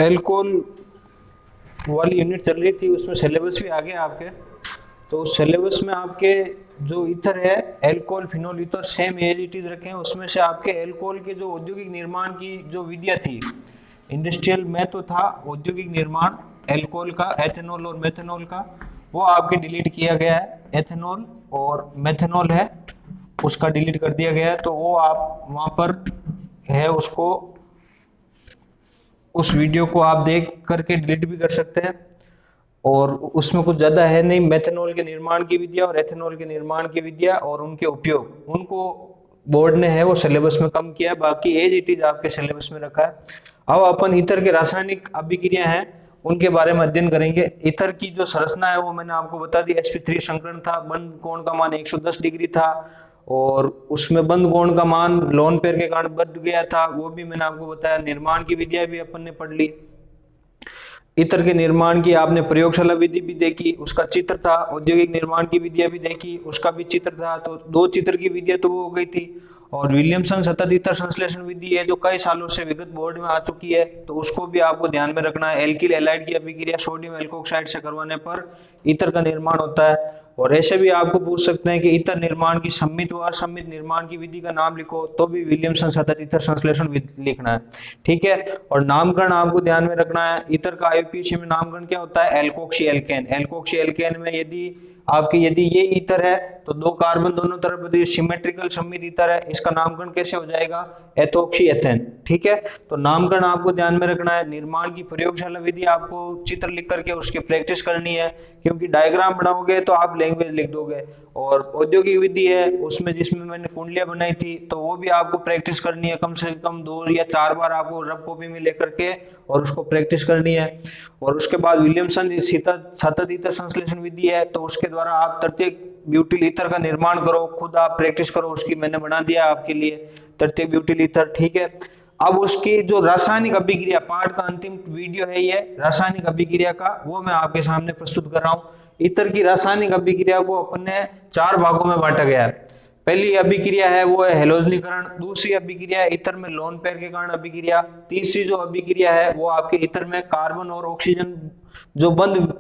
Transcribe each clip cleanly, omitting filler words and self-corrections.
Alcohol वाली unit चल रही थी, उसमें सिलेबस भी आ गया आपके। तो सिलेबस में आपके जो ईथर है, alcohol phenol ether same as it is रखे हैं। उसमें से आपके एल्कोहल के जो औद्योगिक निर्माण की जो विधियां थी, इंडस्ट्रियल में तो था औद्योगिक निर्माण एल्कोहल का, एथेनॉल और मेथनॉल का, वो आपके डिलीट किया गया है। एथेनॉल और मेथनॉल है उसका डिलीट कर दिया गया है। तो वो आप वहां पर है, उसको उस वीडियो को आप देख करके डिलीट भी कर सकते हैं। और उसमें कुछ ज्यादा है नहीं, मेथनॉल के निर्माण की विधिया और एथेनॉल के निर्माण की विधिया और उनके उपयोग, उनको बोर्ड ने है वो सिलेबस में कम किया है, बाकी एज इट इज आपके सिलेबस में रखा है। अब अपन ईथर के रासायनिक अभिक्रिया हैं उनके बारे में अध्ययन करेंगे। ईथर की जो संरचना है वो मैंने आपको बता दी। sp3 संकरण था, बंद कोण का मान 110 डिग्री था और उसमें बंद कोण का मान लोन पेयर के कारण बढ़ गया था, वो भी मैंने आपको बताया। निर्माण की विधिया भी अपन ने पढ़ ली। इत्र के निर्माण की आपने प्रयोगशाला विधि भी देखी, उसका चित्र था। औद्योगिक निर्माण की विधियां भी देखी, उसका भी चित्र था। तो दो चित्र की विधियां तो वो हो गई थी। और विलियमसन सतत ईथर संश्लेषण विधि है जो कई सालों से विगत बोर्ड में आ चुकी है, तो उसको भी आपको ध्यान में रखना है। एल्किल हैलाइड की अभिक्रिया सोडियम एल्कोक्साइड से करवाने पर ईथर का निर्माण होता है। और ऐसे भी आपको पूछ सकते हैं कि ईथर निर्माण की सम्मित व असम्मित निर्माण की विधि का नाम लिखो, तो भी विलियमसन सतत ईथर संश्लेषण विधि लिखना है, ठीक है। और नामकरण आपको ध्यान में रखना है। ईथर का आईयूपीएसी में नामकरण क्या होता है? Alkoxy alkene. एल्कोक्सी एल्केन में यदि ये ईथर है तो दो कार्बन दोनों तरफ सिमेट्रिकल सम्मित ईथर है, इसका नामकरण कैसे हो जाएगा? एथोक्सी एथेन, ठीक है। तो नामकरण आपको ध्यान में रखना है। निर्माण की प्रयोगशाला विधि आपको चित्र लिख करके उसकी प्रैक्टिस करनी है, क्योंकि डायग्राम बनाओगे तो आप लैंग्वेज लिख दोगे। और औद्योगिक विधि है उसमें जिसमें मैंने कुंडलियां बनाई थी, तो वो भी आपको प्रैक्टिस करनी है, कम से कम 2 या 4 बार आपको रफ कॉपी में लेकर के और उसको प्रैक्टिस करनी है। और उसके बाद विलियमसन सतत ईथर संश्लेषण विधि है, तो उसके द्वारा आप तृतीयक ब्यूटिल ईथर का निर्माण करो, खुद आप प्रैक्टिस करो उसकी, मैंने बना दिया आपके लिए तृतीयक ब्यूटिल ईथर, ठीक है। अब उसकी जो रासायनिक अभिक्रिया पार्ट का अंतिम वीडियो है ये रासायनिक अभिक्रिया का, वो मैं आपके सामने प्रस्तुत कर रहा हूँ। ईथर की रासायनिक अभिक्रिया को अपन ने 4 भागों में बांटा गया है। पहली अभिक्रिया है वो है हेलोजनीकरण, दूसरी अभिक्रिया है ईथर में लोन पेयर के कारण अभिक्रिया, तीसरी जो अभिक्रिया है वो आपके ईथर में कार्बन और ऑक्सीजन जो बंद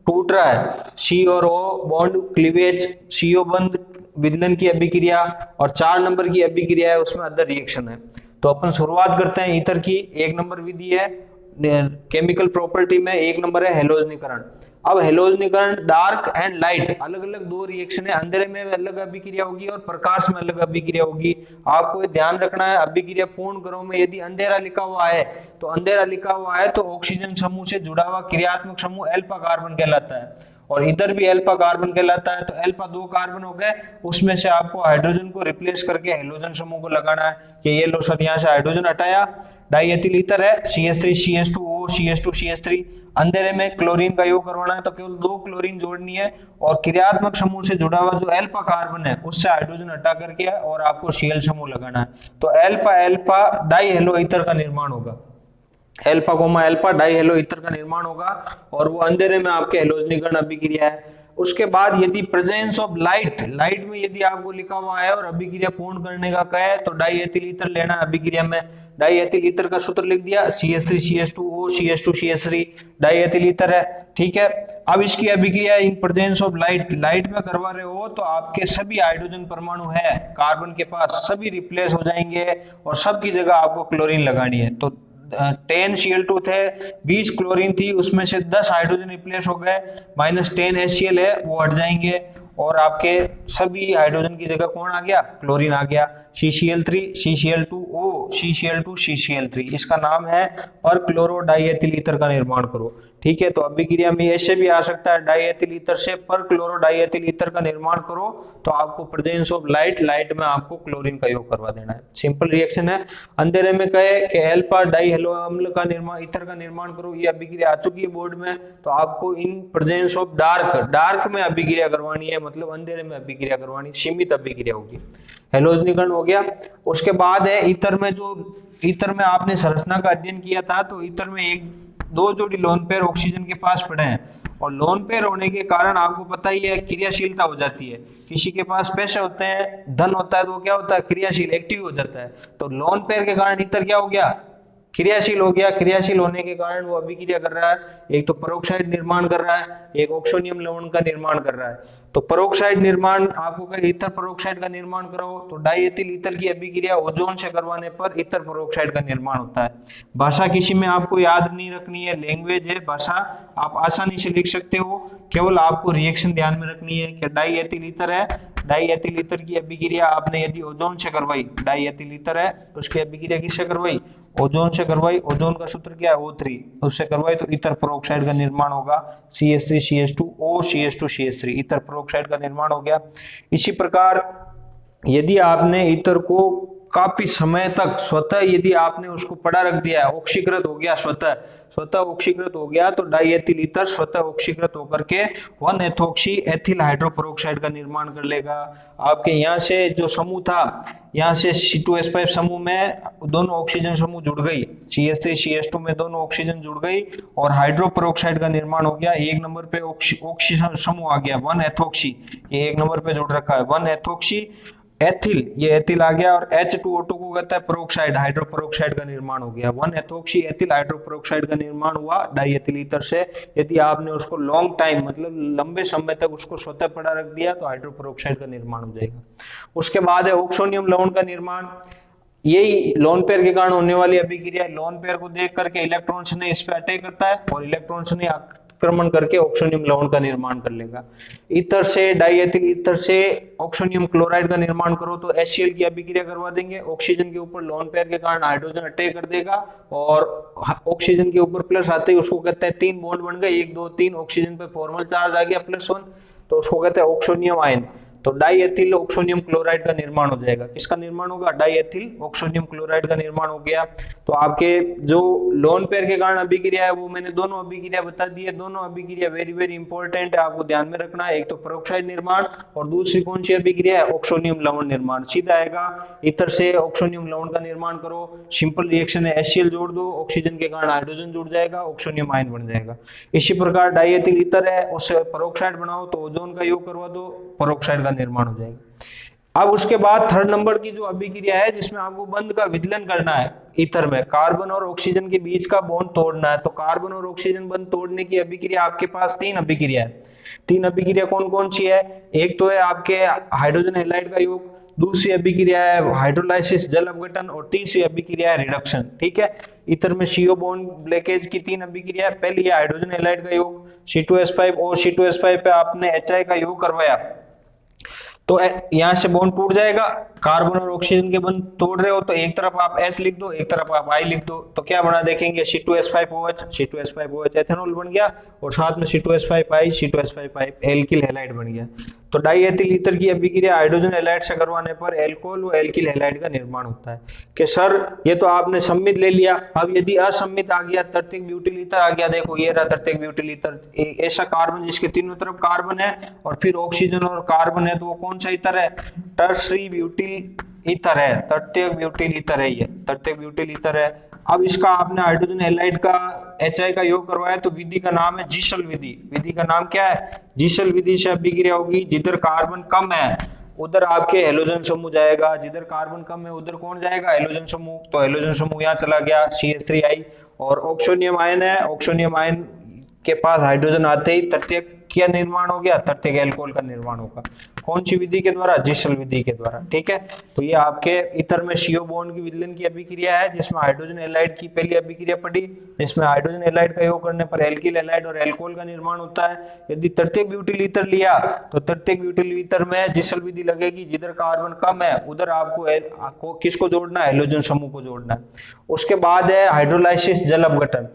टूट रहा है, सी और ओ बॉन्ड क्लीवेज, सीओ बंद विदलन की अभिक्रिया, और 4 नंबर की अभिक्रिया है उसमें अदर रिएक्शन है। तो अपन शुरुआत करते हैं ईथर की। 1 नंबर विधि है केमिकल प्रॉपर्टी में, 1 नंबर है हेलोजनीकरण। अब हेलोजनीकरण डार्क एंड लाइट अलग अलग 2 रिएक्शन है, अंधेरे में अलग अभिक्रिया होगी और प्रकाश में अलग अभिक्रिया होगी। आपको ये ध्यान रखना है अभिक्रिया पूर्ण क्रम में यदि अंधेरा लिखा हुआ है तो अंधेरा लिखा हुआ है तो ऑक्सीजन समूह से जुड़ा हुआ क्रियात्मक समूह अल्फा कार्बन कहलाता है, और इधर भी अल्फा कार्बन कहलाता है। तो अल्फा 2 कार्बन हो गए, उसमें से आपको हाइड्रोजन को रिप्लेस करके हेलोजन समूह को लगाना है कि ये लो सर, यहाँ से हाइड्रोजन हटाया, डाइएथिल ईथर है CH3 CH2O CH2 CH3। अंधेरे में क्लोरीन का योग करवाना है तो केवल 2 क्लोरीन जोड़नी है, और क्रियात्मक समूह से जुड़ा हुआ जो अल्फा कार्बन है उससे हाइड्रोजन हटा करके और आपको Cl समूह लगाना है। तो alpha alpha dihalo ether का निर्माण होगा, alpha comma alpha dihalo ether का निर्माण होगा, और वो अंधेरे में आपके हेलोजनीकरण अभिक्रिया है। उसके बाद यदि प्रेजेंस ऑफ लाइट, लाइट में यदि आपको लिखा हुआ है और अभिक्रिया पूर्ण करने का कहे तो डाई एथिल ईथर लेना है अभिक्रिया में। डाई एथिल ईथर का सूत्र लिख दिया, CH3 CH2O CH2 CH3 die ethyl ether है, ठीक है। अब इसकी अभिक्रिया in presence of light, light में करवा रहे हो तो आपके सभी हाइड्रोजन परमाणु है कार्बन के पास सभी रिप्लेस हो जाएंगे और सबकी जगह आपको क्लोरीन लगानी है। तो 10 Cl2 थे, 20 क्लोरीन थी, उसमें से 10 हाइड्रोजन रिप्लेस हो गए, -10 HCl है वो हट जाएंगे, और आपके सभी हाइड्रोजन की जगह कौन आ गया? क्लोरीन आ गया। CCl3 CCl2O CCl2 CCl3, इसका नाम है पर क्लोरो डाइएथिल ईथर का निर्माण करो, ठीक है। तो अभिक्रिया में ऐसे भी आ सकता है डाइएथिल ईथर से पर क्लोरो डाइएथिल ईथर का निर्माण करो तो आपको प्रेजेंस ऑफ लाइट, लाइट में आपको क्लोरीन का योग करवा देना है, सिंपल रिएक्शन है। अंधेरे में कहे कि अल्फा डाई हेलो अम्ल का निर्माण, ईथर का निर्माण करो, ये अभिक्रिया आ चुकी है बोर्ड में, तो आपको in presence of dark, dark में अभिक्रिया करवानी है, मतलब अंधेरे में अभिक्रिया करवानी, सीमित अभिक्रिया होगी। हेलोजनीकरण हो गया। उसके बाद है ईथर में, जो ईथर में आपने संरचना का अध्ययन किया था, तो ईथर में 1-2 जोड़ी लोन पेयर ऑक्सीजन के पास पड़े हैं, और लोन पेयर होने के कारण आपको पता ही है क्रियाशीलता हो जाती है। किसी के पास पैसे होते हैं, धन होता है, तो क्या होता है? क्रियाशील, एक्टिव हो जाता है। तो लोन पेयर के कारण ईथर क्या हो गया? क्रियाशील हो गया, क्रियाशील होने के कारण वो अभिक्रिया कर रहा है, एक तो परोक्साइड निर्माण कर रहा है, एक ऑक्सोनियम लवण का निर्माण कर रहा है। तो परोक्साइड निर्माण आपको कहे ईथर परोक्साइड का निर्माण कराओ, तो डाई एथिल ईथर की अभिक्रिया ओजोन से करवाने पर ईथर परोक्साइड का निर्माण होता है। भाषा किसी में आपको याद नहीं रखनी है, लैंग्वेज है, भाषा आप आसानी से लिख सकते हो, केवल आपको रिएक्शन ध्यान में रखनी है कि डाई एथिल ईथर है, डाई एथिल ईथर की अभिक्रिया आपने यदि ओजोन से करवाई, डाई एथिल ईथर है उसकी अभिक्रिया किससे करवाई, ओजोन से करवाई, ओजोन का सूत्र क्या है O3, उससे करवाई तो ईथर पेरोक्साइड का निर्माण होगा, CH3CH2O CH2CH3, ईथर पेरोक्साइड का निर्माण हो गया। इसी प्रकार यदि आपने ईथर को काफी समय तक स्वतः यदि आपने उसको पड़ा रख दिया, ऑक्सीकृत हो गया, स्वतः ऑक्सीकृत हो गया, तो डाई एथिल ईथर स्वतः ऑक्सीकृत होकर के 1 एथोक्सी एथिल हाइड्रोपेरोक्साइड का निर्माण कर लेगा। आपके यहाँ से जो समूह था, यहाँ से C2H5 समूह में दोनों ऑक्सीजन समूह जुड़ गई, CH3CH2 में दोनों ऑक्सीजन जुड़ गई और हाइड्रोपेरोक्साइड का निर्माण हो गया। एक नंबर पे ऑक्सीजन समूह आ गया 1 एथोक्सी, ये एक नंबर पे जुड़ रखा है 1 एथोक्सी एथिल, ये एथिल आ गया और H2O2 को कहता है पेरोक्साइड, हाइड्रोपेरोक्साइड का निर्माण हो गया, 1 एथोक्सी एथिल हाइड्रोपेरोक्साइड का निर्माण हुआ डाई एथिल ईथर से। यदि आपने उसको लॉन्ग टाइम मतलब लंबे समय तक उसको स्वतः पड़ा रख दिया तो हाइड्रोपेरोक्साइड का निर्माण हो जाएगा। उसके बाद है ऑक्सोनियम लवण का निर्माण, यही लोन पेयर के कारण होने वाली अभिक्रिया। लोन पेयर को देख करके इलेक्ट्रॉन्स ने इस पे अटैक करता है और इलेक्ट्रॉन्स ने आक्रमण करके ऑक्सोनियम लवण का निर्माण कर लेगा। ईथर से डाई एथिल ईथर से ऑक्सोनियम क्लोराइड का निर्माण करो तो HCl की अभिक्रिया करवा देंगे, ऑक्सीजन के ऊपर लोन पेयर के कारण हाइड्रोजन अटैक कर देगा और ऑक्सीजन के ऊपर प्लस आते ही उसको कहते हैं 3 बॉन्ड बन गए, 1 2 3, ऑक्सीजन पे फॉर्मल चार्ज आ गया +1, तो उसको कहते हैं ऑक्सोनियम आयन। तो डाई एथिल ऑक्सोनियम क्लोराइड का निर्माण हो जाएगा। किसका निर्माण होगा, डाई एथिल ऑक्सोनियम क्लोराइड का निर्माण हो गया। तो आपके जो लोन पेयर के कारण अभिक्रिया है वो मैंने दोनों अभिक्रिया बता दी है, दोनों अभिक्रिया वेरी वेरी इंपॉर्टेंट है, आपको ध्यान में रखना है। एक तो पेरोक्साइड निर्माण और दूसरी कौन सी अभिक्रिया है, ऑक्सोनियम लवण निर्माण। सीधा आएगा ईथर से ऑक्सोनियम लवण का निर्माण करो, सिंपल रिएक्शन है, HCl जोड़ दो, ऑक्सीजन के कारण हाइड्रोजन जुड़ जाएगा, ऑक्सोनियम आयन बन जाएगा। इसी प्रकार डाई एथिल ईथर है उससे पेरोक्साइड बनाओ तो ओजोन का योग करवा दो, पेरोक्साइड का निर्माण हो जाएगा। अब उसके बाद थर्ड नंबर की जो अभिक्रिया है जिसमें आपको बंध का विदलन करना है, ईथर में कार्बन और ऑक्सीजन के बीच का बॉन्ड तोड़ना है। तो कार्बन और ऑक्सीजन बंध तोड़ने की अभिक्रिया आपके पास 3 अभिक्रिया है। 3 अभिक्रिया कौन कौन सी है, एक तो है आपके हाइड्रोजन हैलाइड का योग, दूसरी अभिक्रिया है हाइड्रोलाइसिस जल अपघटन और तीसरी अभिक्रिया है रिडक्शन। ठीक है, ईथर में CO बॉन्ड ब्रेकेज की 3 अभिक्रिया है। पहली है हाइड्रोजन हैलाइड का योग, C2H5 और C2H5 पे आपने HI का योग करवाया तो यहां से बॉन्ड टूट जाएगा। कार्बन और ऑक्सीजन के बंध तोड़ रहे हो तो एक तरफ आप S लिख दो, एक तरफ आप I लिख दो, तो क्या बना देखेंगे C2H5OH, C2H5OH एथेनॉल बन गया और साथ में C2H5I, C2H5I एल्किल हैलाइड बन गया। तो डाई एथिल ईथर की अभिक्रिया हाइड्रोजन हैलाइड से करवाने पर एल्कोहल व एल्किल हैलाइड का निर्माण होता है। कि सर ये तो आपने सम्मित ले लिया, अब यदि असम्मित आ गया, तृतीयक ब्यूटिल ईथर आ गया, देखो ये रहा तृतीयक ब्यूटिल ईथर, ऐसा कार्बन जिसके तीनों तरफ कार्बन है और फिर ऑक्सीजन और कार्बन है, तो वो कौन सा ईथर है, टर्शरी ब्यूटिल ईथर है, तृतीयक ब्यूटिल ईथर है, ये तृतीयक ब्यूटिल ईथर है। अब इसका आपने हाइड्रोजन हैलाइड का HI का योग करवाया तो विधि का नाम है जीशल विधि। विधि का नाम क्या है, जीशल विधि से अभिक्रिया होगी, जिधर कार्बन कम है उधर आपके हेलोजन समूह जाएगा, जिधर कार्बन कम है उधर कौन जाएगा, हेलोजन समूह। तो हेलोजन समूह यहाँ चला गया CH3I और ऑक्सोनियम आयन है, ऑक्सोनियम आयन के पास हाइड्रोजन आते ही तृतीयक क्या निर्माण हो गया, तृतीयक एल्कोहल का निर्माण होगा। कौन सी विधि के द्वारा, जीशल विधि के द्वारा। ठीक है, तो ये आपके ईथर में CO बॉन्ड की विदलन की अभिक्रिया है जिसमें हाइड्रोजन हैलाइड की पहली अभिक्रिया पड़ी, जिसमें हाइड्रोजन हैलाइड का योग करने पर एल्किल हैलाइड और एल्कोहल का निर्माण होता है। यदि तृतीयक ब्यूटिल ईथर लिया तो तृतीयक ब्यूटिल ईथर में जीशल विधि लगेगी, जिधर कार्बन कम है उधर आपको किसको जोड़ना है, हेलोजन समूह को जोड़ना है। उसके बाद है हाइड्रोलाइसिस जल अपघटन।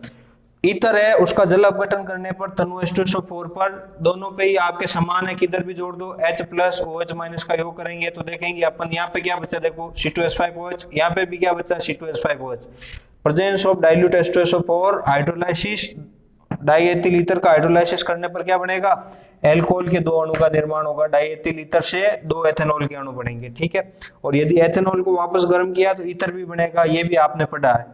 ईथर है उसका जल अपघटन करने पर तनु H2SO4 पर दोनों पे ही आपके समान है, किधर भी जोड़ दो H+ OH- का योग करेंगे तो देखेंगे अपन यहाँ पे क्या बचा, देखो C2H5OH, यहाँ पे भी क्या बचा C2H5OH। Presence of dilute H2SO4 hydrolysis die ethyl ether का हाइड्रोलाइसिस करने पर क्या बनेगा, एल्कोहल के 2 अणु का निर्माण होगा। डाई एथिल ईथर से 2 एथेनॉल के अणु बनेंगे। ठीक है, और यदि एथेनॉल को वापस गर्म किया तो ईथर भी बनेगा, ये भी आपने पढ़ा है।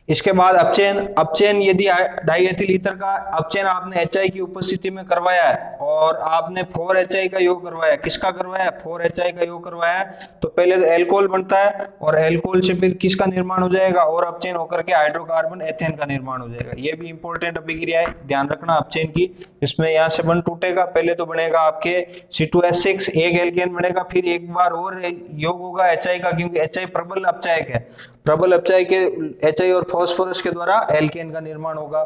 इसके बाद अपचयन, अपचयन यदि डाई एथिल ईथर का अपचयन आपने HI की उपस्थिति में करवाया है और आपने 4HI का योग करवाया, किसका करवाया, 4HI का योग करवाया, तो पहले तो एल्कोहल बनता है और एल्कोहल से फिर किसका निर्माण हो जाएगा, और अपचयन होकर के हाइड्रोकार्बन एथेन का निर्माण हो जाएगा। ये भी इंपॉर्टेंट अभिक्रिया है, ध्यान रखना अपचयन की। इसमें यहाँ से बंध टूटेगा, पहले तो बनेगा आपके C2H6, एक एल्केन बनेगा, फिर एक बार और योग होगा HI का, क्योंकि HI प्रबल अपचायक है, प्रबल अपचायक के HI और फास्फोरस के द्वारा एल्केन का निर्माण होगा।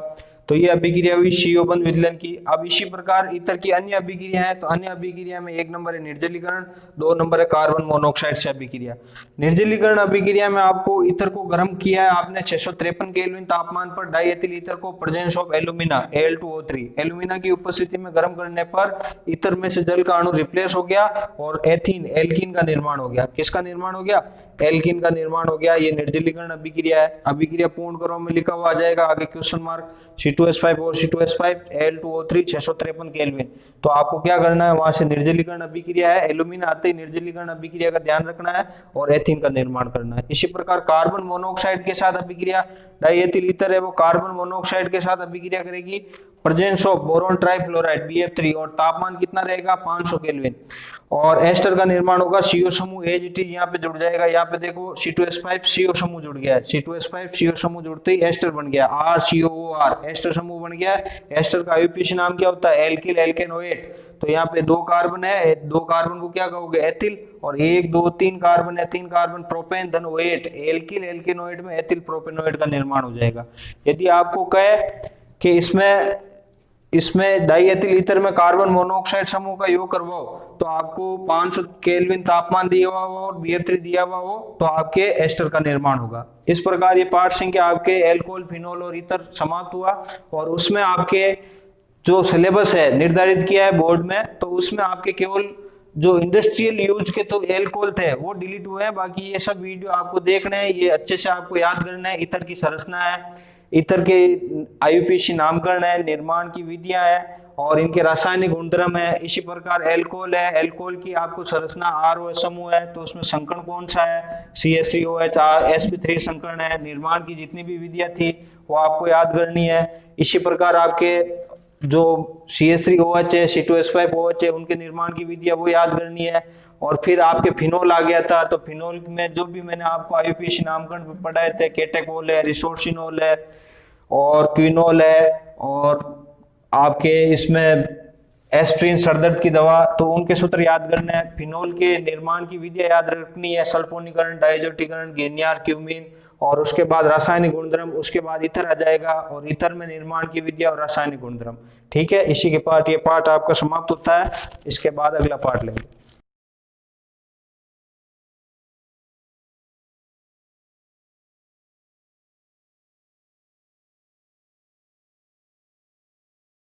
तो ये अभिक्रिया हुई CO बंध विदलन की। अब इसी प्रकार ईथर की अन्य अभिक्रिया है, तो अन्य अभिक्रिया में 1 नंबर है निर्जलीकरण, 2 नंबर है कार्बन मोनोऑक्साइड से अभिक्रिया। निर्जलीकरण अभिक्रिया में आपको ईथर को गर्म किया है आपने 653 केल्विन तापमान पर, डाई एथिल ईथर को presence of alumina Al2O3, alumina की उपस्थिति में गर्म करने पर ईथर में से जल का अणु रिप्लेस हो गया और एथीन एल्कीन का निर्माण हो गया। किसका निर्माण हो गया, एल्कीन का निर्माण हो गया। ये निर्जलीकरण अभिक्रिया है। अभिक्रिया पूर्ण क्रम में लिखा हुआ आ जाएगा आगे क्वेश्चन मार्क, C2H5 और C2H5 Al2O3 653 केल्विन। तो आपको क्या करना है, वहां से निर्जलीकरण अभिक्रिया है, एल्यूमिना आते ही निर्जलीकरण अभिक्रिया का ध्यान रखना है और एथीन का निर्माण करना है। इसी प्रकार कार्बन मोनोऑक्साइड के साथ अभिक्रिया, डाई एथिल ईथर है वो कार्बन मोनोऑक्साइड के साथ अभिक्रिया करेगी, presence of boron trifluoride BF3, और तापमान कितना रहेगा 500 केल्विन, और एस्टर का निर्माण होगा। CO समूह AGT यहाँ पे जुड़ जाएगा, यहाँ पे देखो C2H5 CO समूह जुड़ गया है, C2H5 CO समूह जुड़ते ही एस्टर बन गया, RCOOR एस्टर समूह बन गया। एस्टर का IUPAC नाम क्या होता है, एल्किल एल्केनोएट। तो यहाँ पे 2 कार्बन है, 2 कार्बन को क्या कहोगे, एथिल, और 1 2 3 कार्बन है, 3 कार्बन प्रोपेन धन OH, एल्किल एल्केनोएट में एथिल प्रोपेनोएट का निर्माण हो जाएगा। यदि आपको कहे कि इसमें डाई एथिल ईथर में कार्बन मोनोऑक्साइड समूह का योग करवाओ, तो आपको 500 केल्विन तापमान दिया हुआ हो और BF3 दिया हुआ हो, तो आपके एस्टर का निर्माण होगा। इस प्रकार ये पाठ संख्या आपके एल्कोहल, फिनोल और ईथर समाप्त हुआ, और उसमें आपके जो सिलेबस है निर्धारित किया है बोर्ड में, तो उसमें आपके केवल जो इंडस्ट्रियल यूज के तो एल्कोहल थे वो डिलीट हुए हैं, बाकी ये सब वीडियो आपको देखने हैं, ये अच्छे से आपको याद करना है। ईथर की संरचना है, ईथर के IUPAC नामकरण है, निर्माण की विधियां है और इनके रासायनिक गुणधर्म है। इसी प्रकार एल्कोहल है, एल्कोहल की आपको संरचना ROH समूह है, तो उसमें संकरण कौन सा है, CH3OH sp3 संकरण है। निर्माण की जितनी भी विधियां थी वो आपको याद करनी है। इसी प्रकार आपके जो CH3OH है, C2H5OH है, उनके निर्माण की विधियां वो याद करनी है। और फिर आपके फिनोल आ गया था, तो फिनोल में जो भी मैंने आपको IUPAC नामकरण पढ़ाए थे, केटेकोल है, रिसोर्सिनोल है और क्विनोल है, और आपके इसमें एस्प्रिन सरदर्द की दवा, तो उनके सूत्र याद करने हैं। फिनोल के निर्माण की विधियां याद रखनी है, सल्फोनीकरण, डाइजोटीकरण, गिनियार, क्यूमीन, और उसके बाद रासायनिक गुणधर्म, उसके बाद ईथर आ जाएगा और ईथर में निर्माण की विधियां और रासायनिक गुणधर्म। ठीक है, इसी के पाठ ये पाठ आपका समाप्त होता है। इसके बाद अगला पाठ लेंगे।